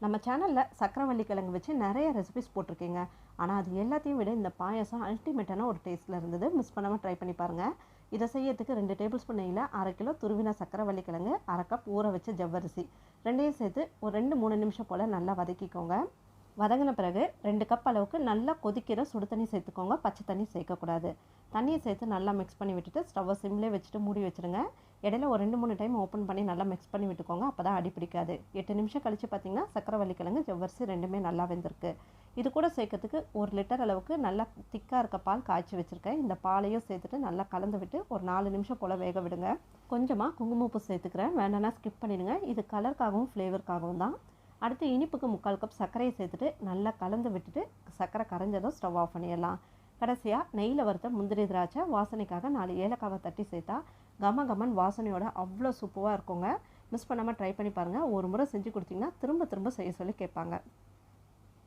நம்ம சேனலில் சக்கரவள்ளி கிழங்கு வச்சு நிறைய ரெசிபிஸ் போட்டிருக்கீங்க. ஆனால் அது எல்லாத்தையும் விட இந்த பாயாசம் அல்டிமேட்டான ஒரு டேஸ்ட்டில் இருந்தது. மிஸ் பண்ணாமல் ட்ரை பண்ணி பாருங்கள். இதை செய்யறதுக்கு 2 டேபிள் ஸ்பூன் நெய்யில் 1/2 கிலோ துருவின சக்கரவள்ளி கிழங்கு, 1/2 கப் ஊற வச்ச ஜவ்வரிசி ரெண்டையும் சேர்த்து ஒரு 2-3 நிமிஷம் போல் நல்லா வதக்கிக்கோங்க. வதங்கின பிறகு 2 கப் அளவுக்கு நல்லா கொதிக்கிற சுடு தண்ணி சேர்த்துக்கோங்க. பச்சை தண்ணி சேர்க்கக்கூடாது. தண்ணியை சேர்த்து நல்லா மிக்ஸ் பண்ணி விட்டுட்டு ஸ்டவ்வை சிம்லேயே வச்சுட்டு மூடி வச்சுருங்க. இடையில ஒரு 2-3 டைம் ஓப்பன் பண்ணி நல்லா மிக்ஸ் பண்ணி விட்டுக்கோங்க. அப்போ தான் அடி பிடிக்காது. 8 நிமிஷம் கழித்து பார்த்திங்கன்னா சக்கரவள்ளி கிழங்கு ஜவ்வரிசி ரெண்டுமே நல்லா வெந்திருக்கு. இது கூட சேர்க்கறதுக்கு 1 லிட்டர் அளவுக்கு நல்லா திக்காக இருக்க பால் காய்ச்சி வச்சுருக்கேன். இந்த பாலையும் சேர்த்துட்டு நல்லா கலந்து விட்டு ஒரு 4 நிமிஷம் போல் வேக விடுங்க. கொஞ்சமாக குங்குமப்பூ சேர்த்துக்கிறேன். வேண்டாம்னா ஸ்கிப் பண்ணிடுங்க. இது கலருக்காகவும் ஃப்ளேவருக்காகவும் தான். அடுத்து இனிப்புக்கு 3/4 கப் சர்க்கரையை சேர்த்துட்டு நல்லா கலந்து விட்டுட்டு சர்க்கரை கரைஞ்சதும் ஸ்டவ் ஆஃப் பண்ணிடலாம். கடைசியாக நெய்யில் வறுத்த முந்திரி திராட்சை வாசனைக்காக 4 ஏலக்காவை தட்டி சேர்த்தா கமன் வாசனையோட அவ்வளோ சூப்பராக இருக்குங்க. மிஸ் பண்ணாமல் ட்ரை பண்ணி பாருங்கள். ஒரு முறை செஞ்சு கொடுத்தீங்கன்னா திரும்ப திரும்ப செய்ய சொல்லி கேட்பாங்க.